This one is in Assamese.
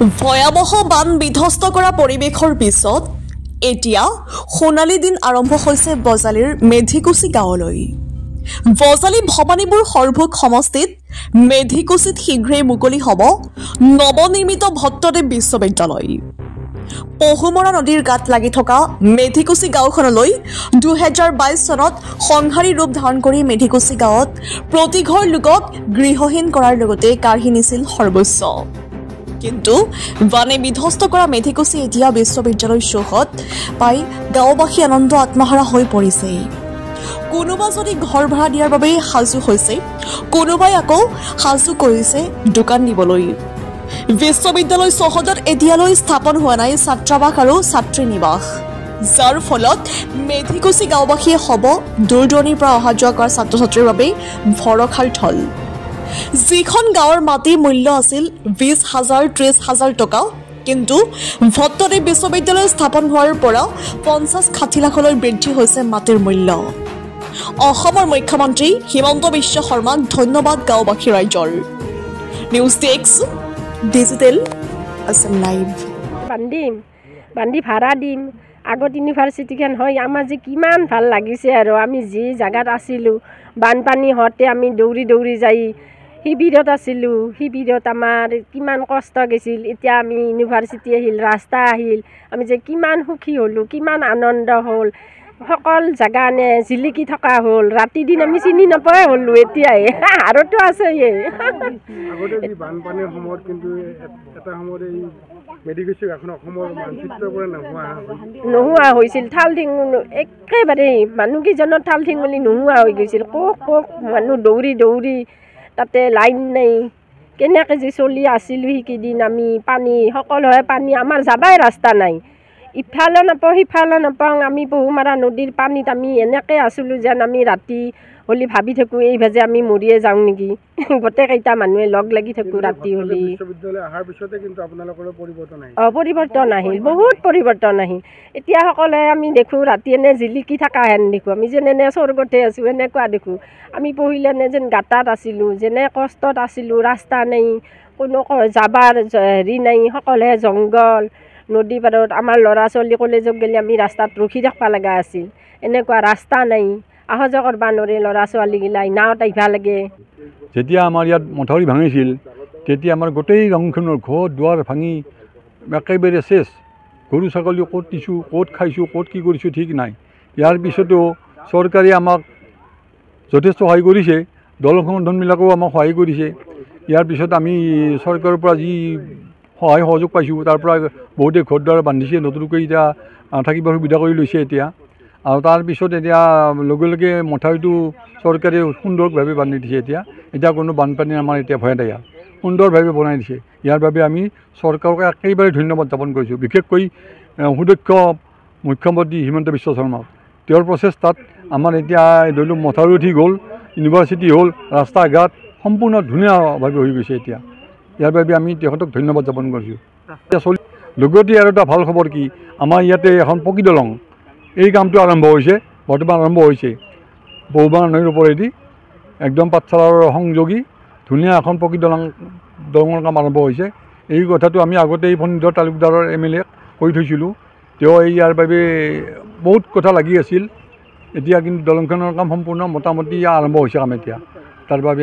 ভয়াবহ বান বিধ্বস্ত কৰা পৰিৱেশৰ পিছত এতিয়া সোণালী দিন আৰম্ভ হৈছে বজালীৰ মেধিকুচি গাঁৱলৈ। বজালী ভৱানীপুৰ সৰভোগ সমষ্টিত মেধিকুচিত শীঘ্ৰেই মুকলি হ'ব নৱনিৰ্মিত ভট্টদেৱ বিশ্ববিদ্যালয়। পহুমৰা নদীৰ গাত লাগি থকা মেধিকুচি গাঁওখনলৈ 2022 চনত সংহাৰী ৰূপ ধাৰণ কৰি মেধিকুচি গাঁৱত প্ৰতিঘৰ লোকক গৃহহীন কৰাৰ লগতে কাঢ়ি নিছিল সৰ্বোচ্চ। কিন্তু বানে বিধ্বস্ত কৰা মেধিকুচি এতিয়া বিশ্ববিদ্যালয় চৌহদ পাই গাঁওবাসী আনন্দ আত্মহাৰা হৈ পৰিছে। কোনোবা যদি ঘৰ ভাড়া দিয়াৰ বাবে সাজু হৈছে, কোনোবাই আকৌ সাজু কৰিছে দোকান দিবলৈ। বিশ্ববিদ্যালয় চৌহদত এতিয়ালৈ স্থাপন হোৱা নাই ছাত্ৰাবাস আৰু ছাত্ৰী নিবাস, যাৰ ফলত মেধিকুচি গাঁওবাসীয়ে হ'ব দূৰ দূৰণিৰ পৰা অহা যোৱা কৰা ছাত্ৰ ছাত্ৰীৰ বাবে ভৰসাৰ থল। যিখন গাঁৱৰ মাটিৰ মূল্য আছিল 20,000 30,000 টকা, কিন্তু ভট্টদেৱ বিশ্ববিদ্যালয় স্থাপন হোৱাৰ পৰা 50-60 লাখলৈ বৃদ্ধি হৈছে মাটিৰ মূল্য। অসমৰ মুখ্যমন্ত্ৰী হিমন্ত বিশ্ব শৰ্মাক ধন্যবাদ গাঁওবাসী ৰাইজৰ। News desk digital Assam live. বান্ধি ভাড়া দিম। আগত ইউনিভাৰ্চিটিখন হয় আমাৰ যে কিমান ভাল লাগিছে আৰু আমি যি জাগাত আছিলোঁ, বানপানী হওঁতে আমি দৌৰি দৌৰি যাই শিবিৰত আছিলোঁ। শিবিৰত আমাৰ কিমান কষ্ট গৈছিল। এতিয়া আমি ইউনিভাৰ্চিটি আহিল, ৰাস্তা আহিল, আমি যে কিমান সুখী হ'লোঁ, কিমান আনন্দ হ'ল। সকল জাগা নে জিলিকি থকা হ'ল। ৰাতি দিন আমি চিনি নাপাই হ'লোঁ এতিয়াই আৰুতো আছে। আগতে যি বানপানীৰ সময়ত কিন্তু এটা সময়ত এই মেডিকেল এখন অসমৰ মানচিত্ৰৰ পৰা নোহোৱা হৈছিল। ঠাল ঠিং একেবাৰে মানুহকেইজনৰ ঠাল ঠিং বুলি নোহোৱা হৈ গৈছিল। কক মানুহ দৌৰি দৌৰি, তাতে লাইন নাই, কেনেকৈ যে চলি আছিলোঁ সেইকেইদিন। আমি পানী সকলোৱে পানী, আমাৰ যাবাই ৰাস্তা নাই, ইফালে নাপাওঁ সিফালে নাপাওঁ। আমি পহুমাৰা নদীৰ পানীত আমি এনেকৈ আছিলোঁ যেন আমি ৰাতি হ'লে ভাবি থাকোঁ এই ভাজে আমি মৰিয়ে যাওঁ নেকি। গোটেইকেইটা মানুহে লগ লাগি থাকোঁ ৰাতি হ'লে। পৰিৱৰ্তন আহিল, বহুত পৰিৱৰ্তন আহিল। এতিয়া সকলোৱে আমি দেখোঁ ৰাতি এনে জিলিকি থকা হেন দেখোঁ, আমি যেন এনে স্বৰ্গতে আছোঁ এনেকুৱা দেখোঁ। আমি পঢ়িলে এনে যেন গাঁতাত আছিলোঁ, যেনে কষ্টত আছিলোঁ। ৰাস্তা নাই, কোনো যাবাৰ হেৰি নাই, সকলোৱে জংঘল। নদী পাৰত আমাৰ ল'ৰা ছোৱালী কলেজত গ'লে আমি ৰাস্তাত ৰখি থাকিব লগা আছিল। এনেকুৱা ৰাস্তা নাই, অহা যোৱা কৰিব নোৱাৰে ল'ৰা ছোৱালীগিলাই, নাৱত আহিব লাগে। যেতিয়া আমাৰ ইয়াত মথাউৰি ভাঙিছিল, তেতিয়া আমাৰ গোটেই গাঁওখনৰ ঘৰ দুৱাৰ ভাঙি একেবাৰে চেচ। গৰু ছাগলী ক'ত দিছোঁ, ক'ত খাইছোঁ, ক'ত কি কৰিছোঁ ঠিক নাই। ইয়াৰ পিছতো চৰকাৰে আমাক যথেষ্ট সহায় কৰিছে, দল সংগঠনবিলাকেও আমাক সহায় কৰিছে। ইয়াৰ পিছত আমি চৰকাৰৰ পৰা যি সহায় সহযোগ পাইছোঁ, তাৰ পৰা বহুতে ঘৰ দুৱাৰ বান্ধিছে, নতুনকৈ এতিয়া থাকিবৰ সুবিধা কৰি লৈছে এতিয়া। আৰু তাৰপিছত এতিয়া লগে লগে মথাউৰিটো চৰকাৰে সুন্দৰভাৱে বান্ধি দিছে। এতিয়া কোনো বানপানী আমাৰ এতিয়া ভয় নাই, সুন্দৰভাৱে বনাই দিছে। ইয়াৰ বাবে আমি চৰকাৰক একেবাৰে ধন্যবাদ জ্ঞাপন কৰিছোঁ, বিশেষকৈ সুদক্ষ মুখ্যমন্ত্ৰী হিমন্ত বিশ্ব শৰ্মাক। তেওঁৰ প্ৰচেষ্টাত আমাৰ এতিয়া ধৰি লওক মথাউৰি ঠিক হ'ল, ইউনিভাৰ্চিটি হ'ল, ৰাস্তা ঘাট সম্পূৰ্ণ ধুনীয়াভাৱে হৈ গৈছে এতিয়া। ইয়াৰ বাবে আমি তেখেতক ধন্যবাদ জ্ঞাপন কৰিছোঁ। লগতে আৰু এটা ভাল খবৰ কি, আমাৰ ইয়াতে এখন পকী দলং, এই কামটো আৰম্ভ হৈছে, বৰ্তমান আৰম্ভ হৈছে। পহুমৰা নৈৰ ওপৰেদি একদম পাঠশালাৰ সংযোগী ধুনীয়া এখন পকী দলঙৰ কাম আৰম্ভ হৈছে। এই কথাটো আমি আগতে এই ফণীধৰ তালুকদাৰৰ MLA কৈ থৈছিলোঁ। তেওঁ ইয়াৰ বাবে বহুত কথা লাগি আছিল। এতিয়া কিন্তু দলংখনৰ কাম সম্পূৰ্ণ মোটামুটি আৰম্ভ হৈছে কাম এতিয়া। তাৰ বাবে